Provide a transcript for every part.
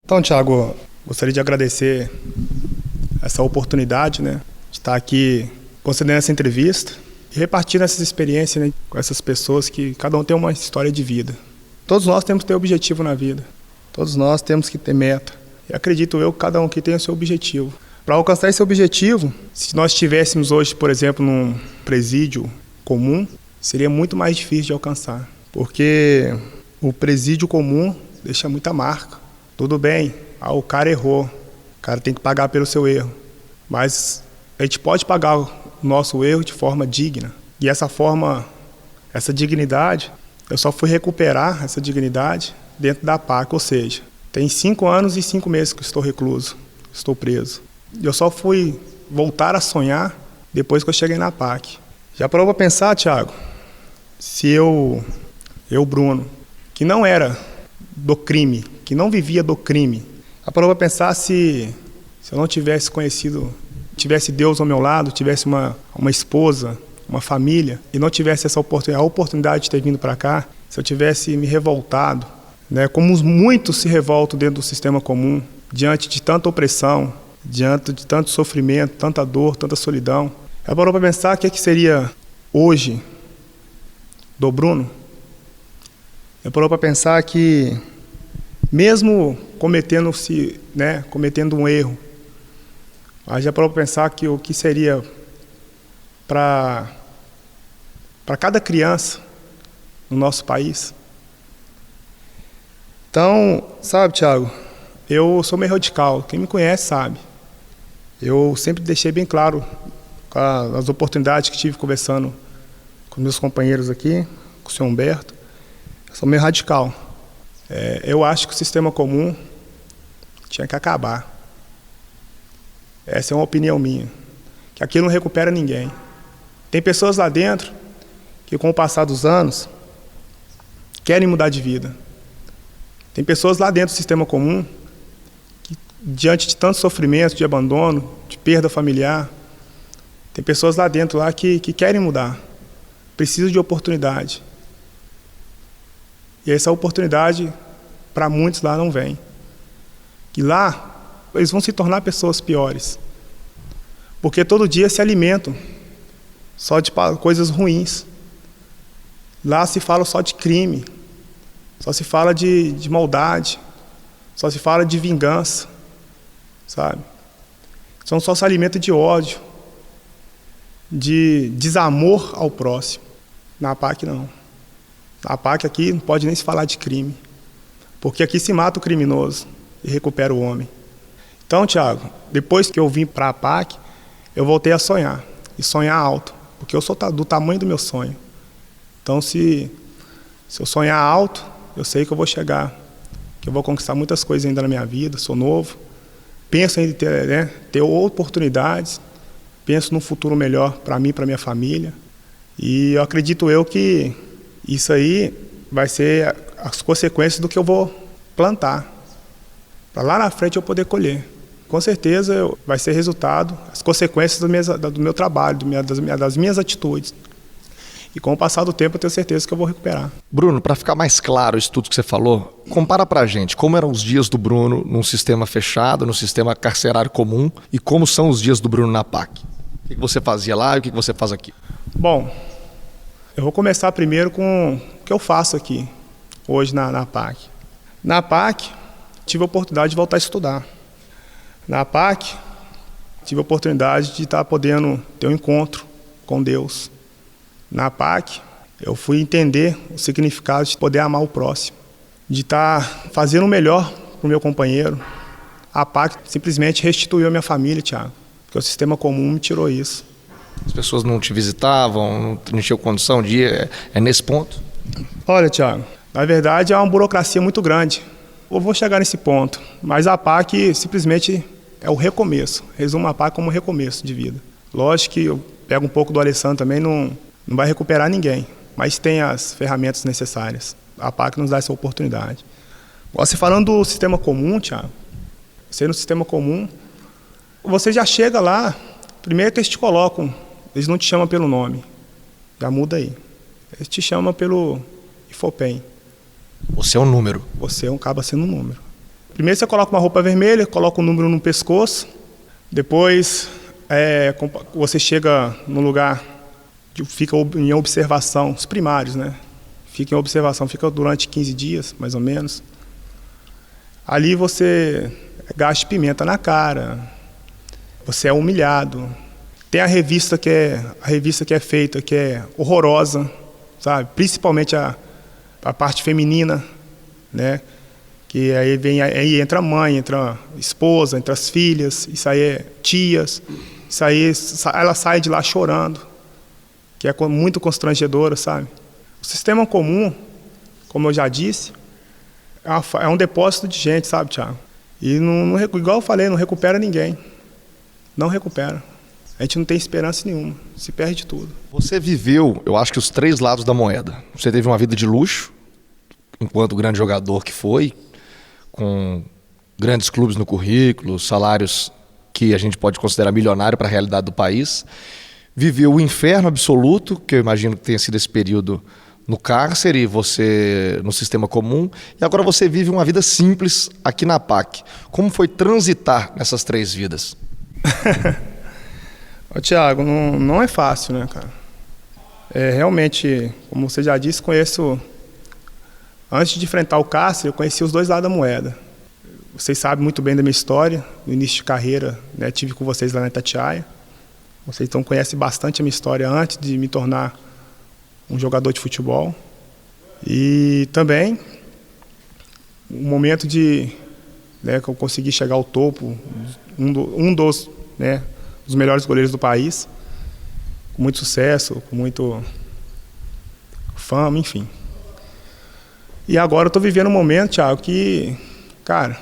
Então, Thiago, gostaria de agradecer essa oportunidade, né, de estar aqui concedendo essa entrevista e repartindo essas experiências, né, com essas pessoas que cada um tem uma história de vida. Todos nós temos que ter objetivo na vida. Todos nós temos que ter meta. E acredito eu que cada um aqui tem o seu objetivo. Para alcançar esse objetivo, se nós estivéssemos hoje, por exemplo, num presídio comum, seria muito mais difícil de alcançar. Porque o presídio comum deixa muita marca. Tudo bem, o cara errou, o cara tem que pagar pelo seu erro. Mas a gente pode pagar o nosso erro de forma digna. E essa forma, essa dignidade, eu só fui recuperar essa dignidade dentro da PAC, ou seja, tem 5 anos e 5 meses que eu estou recluso, estou preso. Eu só fui voltar a sonhar depois que eu cheguei na PAC. Já parou para pensar, Thiago, se eu, Bruno, que não era do crime, que não vivia do crime, já parou para pensar se eu não tivesse conhecido, tivesse Deus ao meu lado, tivesse uma esposa, uma família, e não tivesse essa oportunidade de ter vindo para cá, se eu tivesse me revoltado, né, como muitos se revoltam dentro do sistema comum, diante de tanta opressão, diante de tanto sofrimento, tanta dor, tanta solidão. Já parou para pensar o que seria hoje do Bruno? Já parou para pensar que, mesmo cometendo um erro, mas já parou para pensar que o que seria para cada criança no nosso país? Então, sabe, Thiago, eu sou meio radical, quem me conhece sabe. Eu sempre deixei bem claro as oportunidades que tive conversando com meus companheiros aqui, com o senhor Humberto, eu sou meio radical. Eu acho que o sistema comum tinha que acabar. Essa é uma opinião minha, que aquilo não recupera ninguém. Tem pessoas lá dentro que, com o passar dos anos, querem mudar de vida. Tem pessoas lá dentro do sistema comum que, diante de tanto sofrimento, de abandono, de perda familiar, tem pessoas lá dentro que querem mudar, precisam de oportunidade. E essa oportunidade, para muitos lá, não vem. E lá, eles vão se tornar pessoas piores. Porque todo dia se alimentam só de coisas ruins. Lá se fala só de crime, só se fala de maldade, só se fala de vingança, sabe? Então só se alimenta de ódio, de desamor ao próximo. Na PAC não. Na PAC aqui não pode nem se falar de crime, porque aqui se mata o criminoso e recupera o homem. Então, Thiago, depois que eu vim para a PAC, eu voltei a sonhar, e sonhar alto, porque eu sou do tamanho do meu sonho. Então, se eu sonhar alto, eu sei que eu vou chegar, que eu vou conquistar muitas coisas ainda na minha vida, sou novo, penso em ter oportunidades, penso num futuro melhor para mim e para minha família, e eu acredito que isso aí vai ser as consequências do que eu vou plantar, para lá na frente eu poder colher. Com certeza vai ser resultado, as consequências do meu trabalho, das minhas atitudes. E com o passar do tempo eu tenho certeza que eu vou recuperar. Bruno, para ficar mais claro isso tudo que você falou, compara pra gente como eram os dias do Bruno num sistema fechado, no sistema carcerário comum, e como são os dias do Bruno na PAC. O que você fazia lá e o que você faz aqui? Bom, eu vou começar primeiro com o que eu faço aqui, hoje na PAC. Na PAC, tive a oportunidade de voltar a estudar. Na PAC, tive a oportunidade de estar podendo ter um encontro com Deus. Na PAC, eu fui entender o significado de poder amar o próximo, de estar fazendo o melhor para o meu companheiro. A PAC simplesmente restituiu a minha família, Thiago, porque o sistema comum me tirou isso. As pessoas não te visitavam, não tinham condição de ir, é nesse ponto? Olha, Thiago, na verdade é uma burocracia muito grande. Eu vou chegar nesse ponto, mas a PAC simplesmente é o recomeço. Resumo a PAC como um recomeço de vida. Lógico que eu pego um pouco do Alessandro também, não vai recuperar ninguém, mas tem as ferramentas necessárias. A PAC nos dá essa oportunidade. Você falando do sistema comum, Thiago, você no sistema comum, você já chega lá, primeiro que eles te colocam, eles não te chamam pelo nome, já muda aí. Eles te chamam pelo IFOPEM. Você é um número. Você acaba sendo um número. Primeiro você coloca uma roupa vermelha, coloca um número no pescoço, depois você chega num lugar que fica em observação, os primários, né? Fica em observação, fica durante 15 dias, mais ou menos. Ali você gasta pimenta na cara, você é humilhado. Tem a revista que é feita, que é horrorosa, sabe? Principalmente a parte feminina, né? Que aí entra a mãe, entra a esposa, entra as filhas, isso aí é tias, isso aí ela sai de lá chorando, que é muito constrangedora, sabe? O sistema comum, como eu já disse, é um depósito de gente, sabe, Thiago? E igual eu falei, não recupera ninguém. Não recupera. A gente não tem esperança nenhuma, se perde tudo. Você viveu, eu acho que os 3 lados da moeda. Você teve uma vida de luxo, enquanto grande jogador que foi, com grandes clubes no currículo, salários que a gente pode considerar milionário para a realidade do país. Viveu o inferno absoluto, que eu imagino que tenha sido esse período no cárcere, você no sistema comum, e agora você vive uma vida simples aqui na PAC. Como foi transitar nessas 3 vidas? Ô, Thiago, não é fácil, né, cara? Realmente, como você já disse, antes de enfrentar o cárcere, eu conheci os 2 lados da moeda. Vocês sabem muito bem da minha história, no início de carreira, né, tive com vocês lá na Itatiaia. Vocês então conhecem bastante a minha história antes de me tornar um jogador de futebol. E também o momento que eu consegui chegar ao topo, um dos melhores goleiros do país, com muito sucesso, com muito fama, enfim. E agora eu estou vivendo um momento, Thiago, que, cara,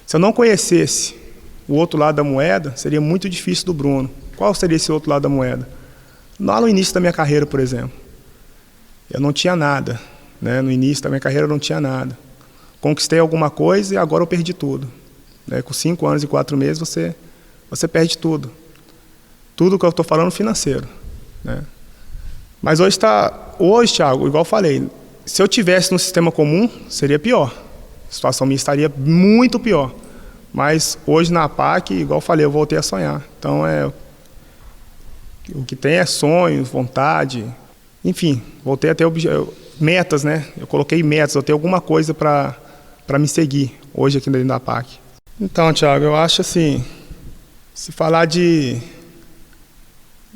se eu não conhecesse o outro lado da moeda, seria muito difícil do Bruno. Qual seria esse outro lado da moeda? Lá no início da minha carreira, por exemplo, eu não tinha nada, né? No início da minha carreira eu não tinha nada. Conquistei alguma coisa e agora eu perdi tudo. Né? Com 5 anos e 4 meses você perde tudo. Tudo que eu estou falando financeiro. Né? Mas hoje, Thiago, igual eu falei, se eu tivesse no sistema comum, seria pior. A situação minha estaria muito pior. Mas hoje na PAC, igual eu falei, eu voltei a sonhar. Então, o que tem é sonhos, vontade. Enfim, voltei a ter metas, né? Eu coloquei metas, eu tenho alguma coisa para me seguir hoje aqui dentro da PAC. Então, Thiago, eu acho assim, se falar de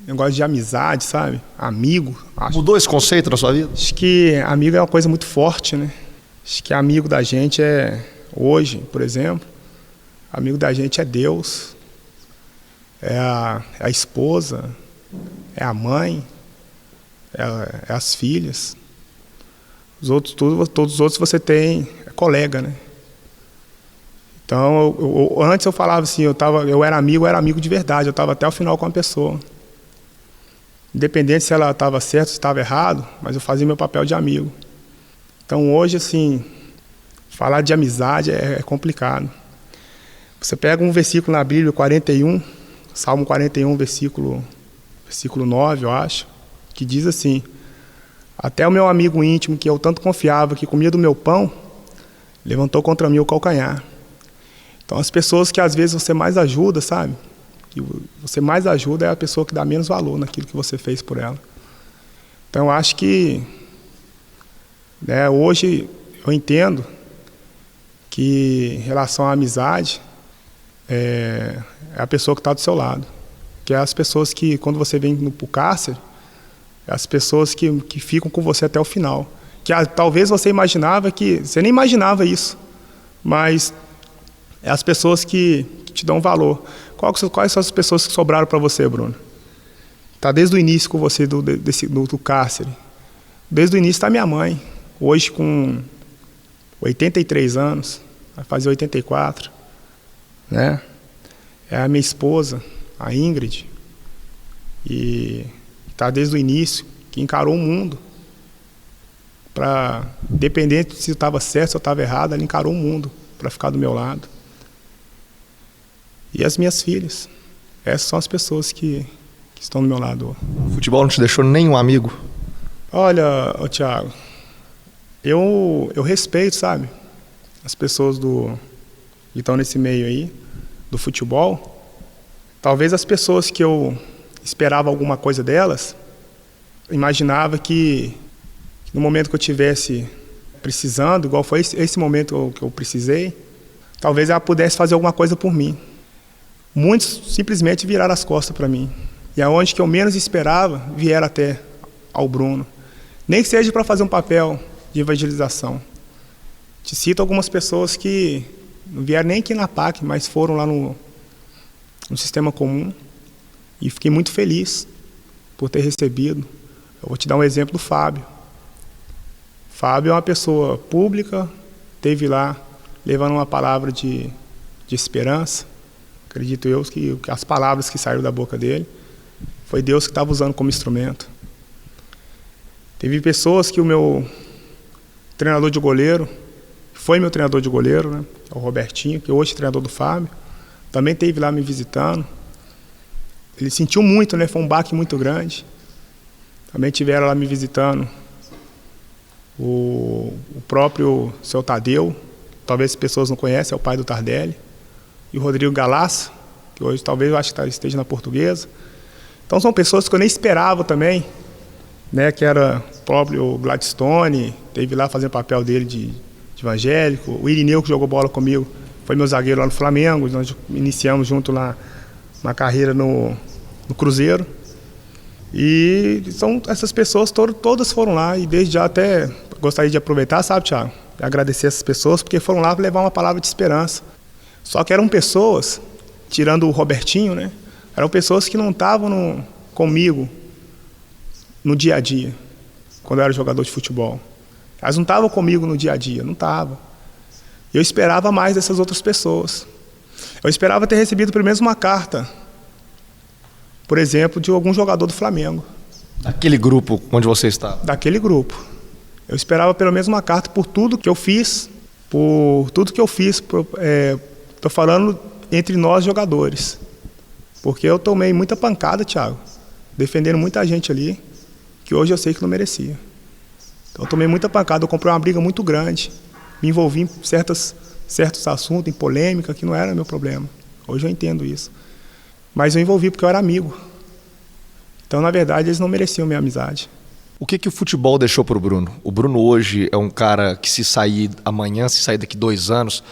negócio de amizade, sabe? Amigo. Mudou esse conceito na sua vida? Acho que amigo é uma coisa muito forte, né? Acho que amigo da gente hoje, por exemplo, amigo da gente é Deus, é a esposa, é a mãe, é as filhas. Todos os outros você tem colega, né? Então, antes eu falava assim, eu era amigo de verdade, eu estava até o final com a pessoa. Independente se ela estava certa ou se estava errado, mas eu fazia meu papel de amigo. Então hoje, assim, falar de amizade é complicado. Você pega um versículo na Bíblia, 41, Salmo 41, versículo 9, eu acho, que diz assim: até o meu amigo íntimo, que eu tanto confiava, que comia do meu pão, levantou contra mim o calcanhar. Então as pessoas que às vezes você mais ajuda, sabe? Que você mais ajuda é a pessoa que dá menos valor naquilo que você fez por ela. Então eu acho que hoje eu entendo que em relação à amizade é a pessoa que está do seu lado. Que é as pessoas que, quando você vem para o cárcere, é as pessoas que ficam com você até o final. Que talvez você nem imaginava isso, mas é as pessoas que te dão valor. Quais são as pessoas que sobraram para você, Bruno? Está desde o início com você do cárcere. Desde o início está minha mãe. Hoje com 83 anos, vai fazer 84. Né? É a minha esposa, a Ingrid. E está desde o início, que encarou o mundo. Independente se eu estava certo, se eu estava errado, ela encarou o mundo para ficar do meu lado. E as minhas filhas. Essas são as pessoas que estão do meu lado. O futebol não te deixou nenhum amigo? Olha, Thiago, eu respeito, sabe, as pessoas do que estão nesse meio aí do futebol, talvez as pessoas que eu esperava alguma coisa delas, imaginava que no momento que eu estivesse precisando, igual foi esse momento que eu precisei, talvez ela pudesse fazer alguma coisa por mim. Muitos simplesmente viraram as costas para mim. E aonde que eu menos esperava, vieram até ao Bruno. Nem que seja para fazer um papel de evangelização. Te cito algumas pessoas que não vieram nem aqui na PAC, mas foram lá no Sistema Comum. E fiquei muito feliz por ter recebido. Eu vou te dar um exemplo do Fábio. Fábio é uma pessoa pública, esteve lá levando uma palavra de esperança. Acredito eu que as palavras que saíram da boca dele foi Deus que estava usando como instrumento. Teve pessoas que o meu treinador de goleiro, foi meu treinador de goleiro, né, o Robertinho, que hoje é treinador do Fábio, também esteve lá me visitando. Ele sentiu muito, né, foi um baque muito grande. Também tiveram lá me visitando o próprio seu Tadeu, talvez as pessoas não conhecem, é o pai do Tardelli, e o Rodrigo Galassa, que hoje talvez eu acho que esteja na Portuguesa. Então são pessoas que eu nem esperava também, né, que era o próprio Gladstone, teve lá fazendo o papel dele de evangélico, o Irineu, que jogou bola comigo, foi meu zagueiro lá no Flamengo, nós iniciamos junto lá na carreira no Cruzeiro. E são essas pessoas, todas foram lá, e desde já até gostaria de aproveitar, sabe, Thiago, agradecer essas pessoas, porque foram lá levar uma palavra de esperança. Só que eram pessoas, tirando o Robertinho, né, eram pessoas que não estavam comigo no dia a dia, quando eu era jogador de futebol. Elas não estavam comigo no dia a dia, não estavam. Eu esperava mais dessas outras pessoas. Eu esperava ter recebido pelo menos uma carta, por exemplo, de algum jogador do Flamengo. Daquele grupo onde você está? Daquele grupo. Eu esperava pelo menos uma carta por tudo que eu fiz, estou falando entre nós jogadores. Porque eu tomei muita pancada, Thiago, defendendo muita gente ali, que hoje eu sei que não merecia. Então eu tomei muita pancada, eu comprei uma briga muito grande, me envolvi em certos assuntos, em polêmica, que não era meu problema. Hoje eu entendo isso. Mas eu envolvi porque eu era amigo. Então, na verdade, eles não mereciam minha amizade. O que o futebol deixou para o Bruno? O Bruno hoje é um cara que, se sair amanhã, se sair daqui 2 anos,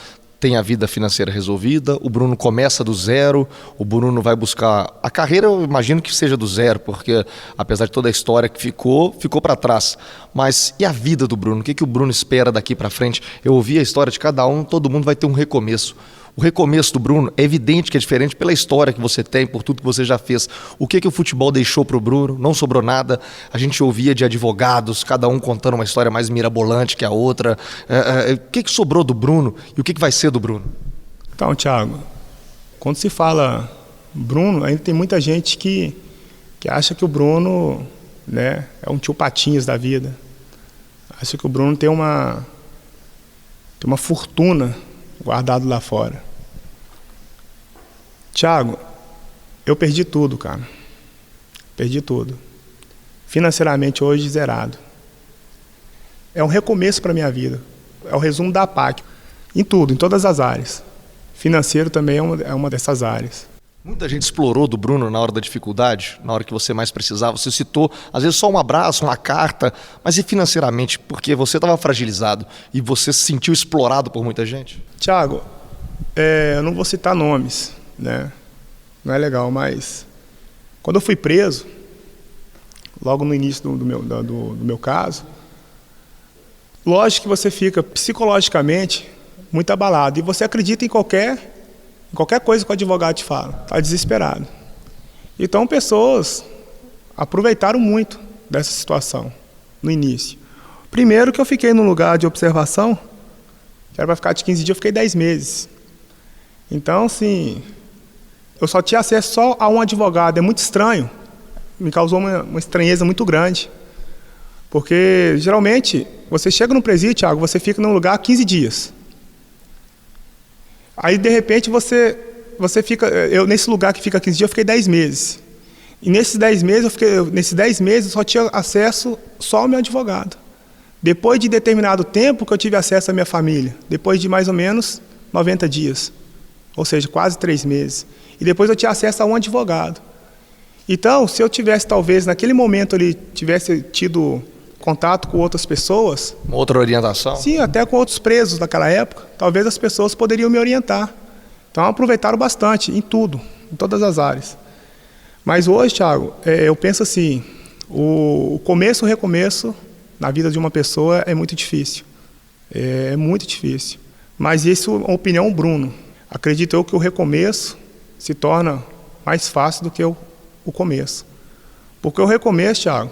tem a vida financeira resolvida, o Bruno começa do zero, o Bruno vai buscar... A carreira eu imagino que seja do zero, porque apesar de toda a história que ficou para trás. Mas e a vida do Bruno? O que o Bruno espera daqui para frente? Eu ouvi a história de cada um, todo mundo vai ter um recomeço. O recomeço do Bruno é evidente que é diferente pela história que você tem, por tudo que você já fez. O que o futebol deixou para o Bruno? Não sobrou nada. A gente ouvia de advogados, cada um contando uma história mais mirabolante que a outra. O que sobrou do Bruno e o que vai ser do Bruno? Então, Thiago, quando se fala Bruno, ainda tem muita gente que acha que o Bruno, né, é um tio Patinhas da vida. Acha que o Bruno tem uma fortuna guardada lá fora. Thiago, eu perdi tudo, cara. Perdi tudo. Financeiramente hoje zerado. É um recomeço para a minha vida. É o resumo da PAC. Em tudo, em todas as áreas. Financeiro também é uma dessas áreas. Muita gente explorou do Bruno na hora da dificuldade, na hora que você mais precisava. Você citou, às vezes, só um abraço, uma carta, mas e financeiramente? Porque você estava fragilizado e você se sentiu explorado por muita gente? Thiago, eu não vou citar nomes, né? Não é legal, mas quando eu fui preso, logo no início do meu caso, lógico que você fica psicologicamente muito abalado e você acredita em qualquer coisa que o advogado te fala, está desesperado. Então, pessoas aproveitaram muito dessa situação no início. Primeiro que eu fiquei num lugar de observação, que era para ficar de 15 dias, eu fiquei 10 meses. Então, assim, eu só tinha acesso só a um advogado. É muito estranho, me causou uma estranheza muito grande. Porque, geralmente, você chega no presídio, Thiago, você fica num lugar 15 dias. Aí, de repente, você fica... nesse lugar que fica 15 dias, eu fiquei 10 meses. E nesses 10 meses, eu só tinha acesso só ao meu advogado. Depois de determinado tempo que eu tive acesso à minha família. Depois de mais ou menos 90 dias, ou seja, quase 3 meses. E depois eu tinha acesso a um advogado. Então, se eu tivesse, talvez, naquele momento ali, tivesse tido contato com outras pessoas... Uma outra orientação? Sim, até com outros presos daquela época, talvez as pessoas poderiam me orientar. Então, aproveitaram bastante, em tudo, em todas as áreas. Mas hoje, Thiago, eu penso assim, o começo e o recomeço na vida de uma pessoa é muito difícil. É muito difícil. Mas isso é uma opinião Bruno. Acredito eu que o recomeço se torna mais fácil do que o começo. Porque o recomeço, Thiago,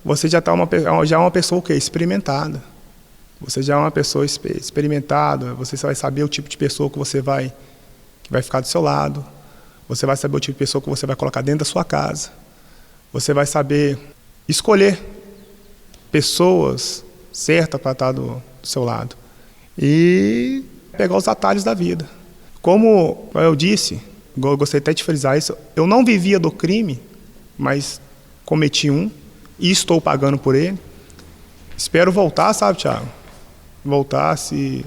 você já é uma pessoa o quê? Experimentada. Você já é uma pessoa experimentada, você vai saber o tipo de pessoa que vai ficar do seu lado. Você vai saber o tipo de pessoa que você vai colocar dentro da sua casa. Você vai saber escolher pessoas certas para estar do seu lado. E pegar os atalhos da vida. Como eu disse, eu gostaria até de frisar isso, eu não vivia do crime, mas cometi um e estou pagando por ele. Espero voltar, sabe, Thiago? Voltar, se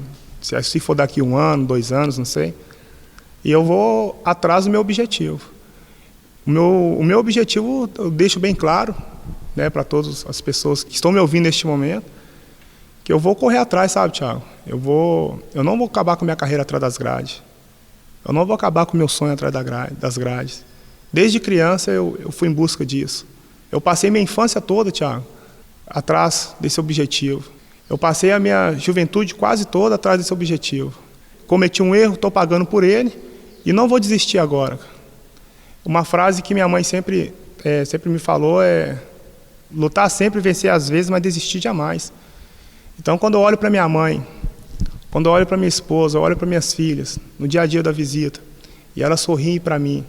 for daqui 1 ano, 2 anos, não sei. E eu vou atrás do meu objetivo. O meu objetivo, eu deixo bem claro, né, para todas as pessoas que estão me ouvindo neste momento, que eu vou correr atrás, sabe, Thiago? Eu não vou acabar com a minha carreira atrás das grades. Eu não vou acabar com o meu sonho atrás das grades. Desde criança eu fui em busca disso. Eu passei minha infância toda, Thiago, atrás desse objetivo. Eu passei a minha juventude quase toda atrás desse objetivo. Cometi um erro, estou pagando por ele e não vou desistir agora. Uma frase que minha mãe sempre me falou é: lutar sempre, vencer às vezes, mas desistir jamais. Então, quando eu olho para minha mãe, quando eu olho para minha esposa, eu olho para minhas filhas, no dia a dia da visita, e elas sorriem para mim,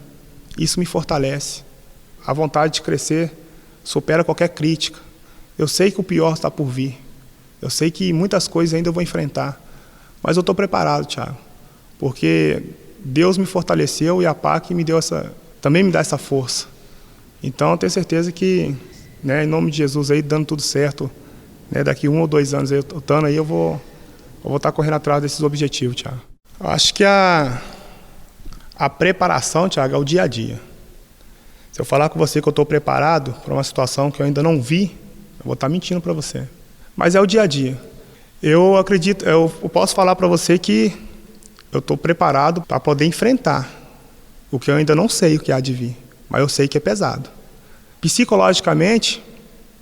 isso me fortalece. A vontade de crescer supera qualquer crítica. Eu sei que o pior está por vir. Eu sei que muitas coisas ainda eu vou enfrentar. Mas eu estou preparado, Thiago, porque Deus me fortaleceu e a PAC também me dá essa força. Então, eu tenho certeza que, né, em nome de Jesus, aí, dando tudo certo, né, daqui 1 ou 2 anos, eu vou estar correndo atrás desses objetivos, Thiago. Eu acho que a preparação, Thiago, é o dia a dia. Se eu falar com você que eu estou preparado para uma situação que eu ainda não vi, eu vou estar mentindo para você. Mas é o dia a dia. Eu acredito, eu posso falar para você que eu estou preparado para poder enfrentar o que eu ainda não sei o que há de vir, mas eu sei que é pesado. Psicologicamente,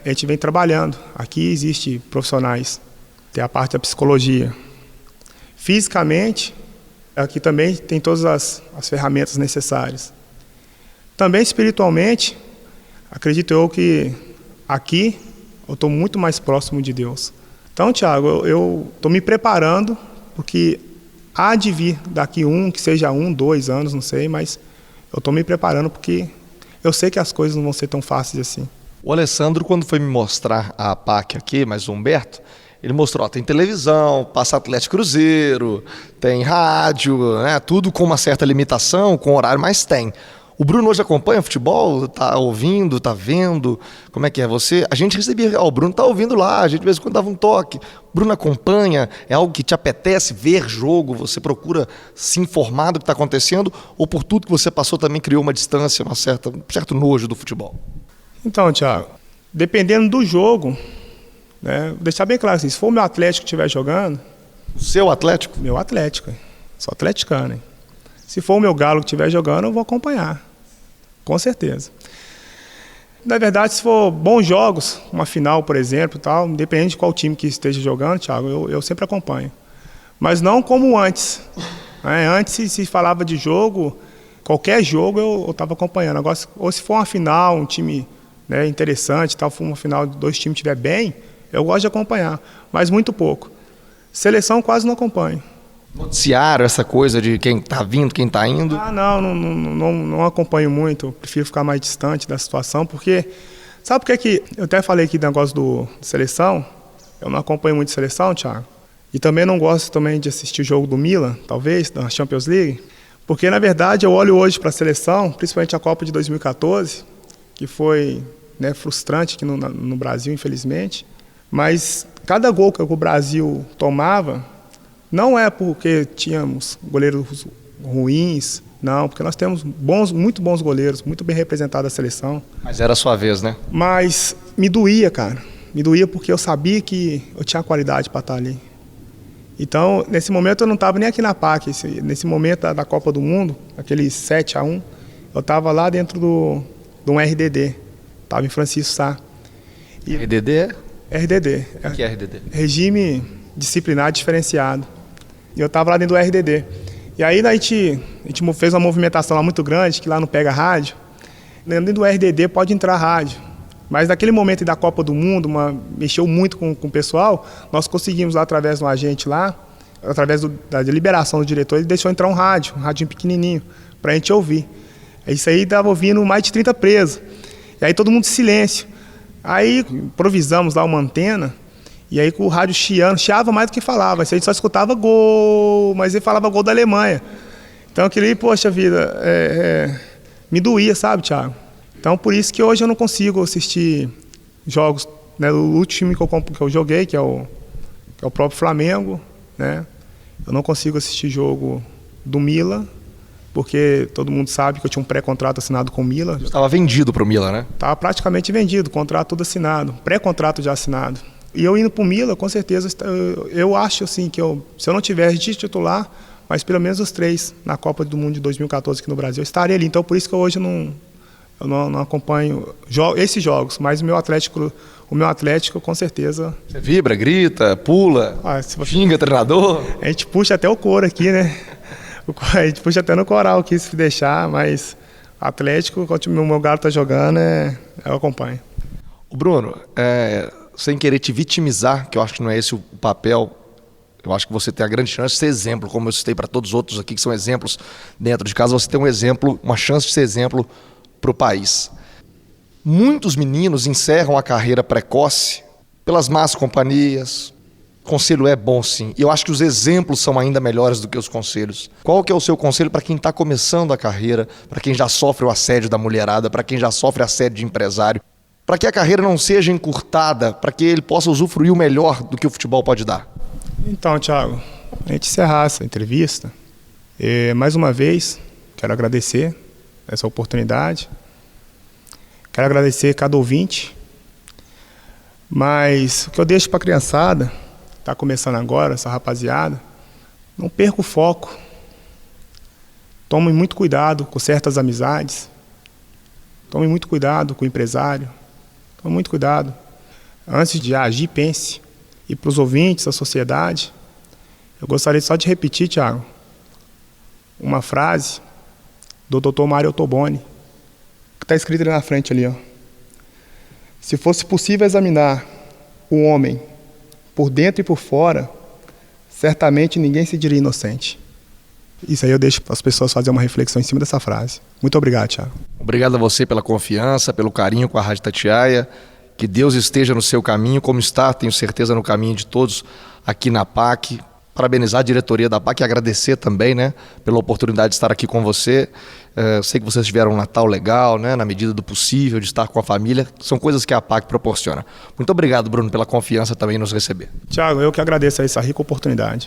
a gente vem trabalhando. Aqui existe profissionais, tem a parte da psicologia. Fisicamente, aqui também tem todas as ferramentas necessárias. Também espiritualmente, acredito eu que aqui eu estou muito mais próximo de Deus. Então, Thiago, eu estou me preparando, porque há de vir daqui que seja 1, 2 anos, não sei, mas eu estou me preparando porque eu sei que as coisas não vão ser tão fáceis assim. O Alessandro, quando foi me mostrar a PAC aqui, mas o Humberto, ele mostrou, tem televisão, passa Atlético Cruzeiro, tem rádio, né, tudo com uma certa limitação, com horário, mas tem. O Bruno hoje acompanha futebol? Tá ouvindo, tá vendo? Como é que é você? A gente recebia, o Bruno tá ouvindo lá, a gente de vez em quando dava um toque. Bruno acompanha, é algo que te apetece ver jogo, você procura se informar do que está acontecendo, ou por tudo que você passou também criou uma distância, um certo nojo do futebol? Então, Thiago, dependendo do jogo, né, deixar bem claro assim, se for o meu Atlético que estiver jogando... O seu Atlético? Meu Atlético, sou atleticano. Hein? Se for o meu Galo que estiver jogando, eu vou acompanhar. Com certeza. Na verdade, se for bons jogos, uma final, por exemplo, tal, independente de qual time que esteja jogando, Thiago, eu sempre acompanho. Mas não como antes. Antes, se falava de jogo, qualquer jogo eu estava acompanhando. Agora, ou se for uma final, um time, né, interessante, tal, for uma final de 2 times estiver bem, eu gosto de acompanhar, mas muito pouco. Seleção quase não acompanho. Noticiário, essa coisa de quem está vindo, quem está indo? Não acompanho muito, eu prefiro ficar mais distante da situação, porque... Sabe por que eu até falei aqui do negócio de seleção? Eu não acompanho muito seleção, Thiago. E também não gosto também de assistir o jogo do Milan, talvez, da Champions League, porque, na verdade, eu olho hoje para a seleção, principalmente a Copa de 2014, que foi, né, frustrante aqui no Brasil, infelizmente, mas cada gol que o Brasil tomava... Não é porque tínhamos goleiros ruins, não, porque nós temos muito bons goleiros, muito bem representados a seleção. Mas era a sua vez, né? Mas me doía, cara. Me doía porque eu sabia que eu tinha qualidade para estar ali. Então, nesse momento eu não estava nem aqui na PAC. Nesse momento da Copa do Mundo, aquele 7-1, eu estava lá dentro de um RDD. Estava em Francisco Sá. E RDD é? RDD. O que é RDD? Regime Disciplinar Diferenciado. E eu estava lá dentro do RDD. E aí a gente fez uma movimentação lá muito grande, que lá não pega rádio. Dentro do RDD pode entrar rádio. Mas naquele momento da Copa do Mundo, mexeu muito com o pessoal, nós conseguimos lá através de um agente lá, através da deliberação do diretor, ele deixou entrar um radinho pequenininho, para a gente ouvir. Isso aí estava ouvindo mais de 30 presos. E aí todo mundo em silêncio. Aí improvisamos lá uma antena, e aí com o rádio chiava mais do que falava. A gente só escutava gol, mas ele falava gol da Alemanha. Então aquele, poxa vida, me doía, sabe, Thiago? Então por isso que hoje eu não consigo assistir jogos, né, do último time que eu joguei, que é o próprio Flamengo, né? Eu não consigo assistir jogo do Milan, porque todo mundo sabe que eu tinha um pré-contrato assinado com o Milan. Estava vendido para o Milan, né? Estava praticamente vendido, contrato tudo assinado, pré-contrato já assinado. E eu indo para o Milan, com certeza, eu acho assim, que se eu não tivesse de titular, mas pelo menos os 3 na Copa do Mundo de 2014 aqui no Brasil, eu estaria ali. Então por isso que hoje eu não acompanho esses jogos, mas o meu Atlético com certeza... Você vibra, grita, pula, xinga treinador? A gente puxa até o couro aqui, né? A gente puxa até no coral aqui, se deixar, mas Atlético, quando o meu galo tá jogando, eu acompanho. O Bruno, sem querer te vitimizar, que eu acho que não é esse o papel, eu acho que você tem a grande chance de ser exemplo, como eu citei para todos os outros aqui que são exemplos dentro de casa, você tem um exemplo, uma chance de ser exemplo para o país. Muitos meninos encerram a carreira precoce pelas más companhias. Conselho é bom, sim. E eu acho que os exemplos são ainda melhores do que os conselhos. Qual que é o seu conselho para quem está começando a carreira, para quem já sofre o assédio da mulherada, para quem já sofre assédio de empresário, para que a carreira não seja encurtada, para que ele possa usufruir o melhor do que o futebol pode dar? Então, Thiago, a gente encerrar essa entrevista, mais uma vez, quero agradecer essa oportunidade. Quero agradecer cada ouvinte. Mas o que eu deixo para a criançada, que está começando agora, essa rapaziada, não perca o foco. Tome muito cuidado com certas amizades. Tome muito cuidado com o empresário. Tome muito cuidado. Antes de agir, pense. E para os ouvintes, a sociedade, eu gostaria só de repetir, Thiago, uma frase do Dr. Mário Ottoboni, que está escrito ali na frente ali, ó. Se fosse possível examinar o homem por dentro e por fora, certamente ninguém se diria inocente. Isso aí eu deixo para as pessoas fazerem uma reflexão em cima dessa frase. Muito obrigado, Thiago. Obrigado a você pela confiança, pelo carinho com a Rádio Itatiaia. Que Deus esteja no seu caminho, como está, tenho certeza, no caminho de todos aqui na PAC. Parabenizar a diretoria da PAC e agradecer também, né, pela oportunidade de estar aqui com você. Sei que vocês tiveram um Natal legal, né, na medida do possível, de estar com a família. São coisas que a PAC proporciona. Muito obrigado, Bruno, pela confiança também em nos receber. Thiago, eu que agradeço essa rica oportunidade.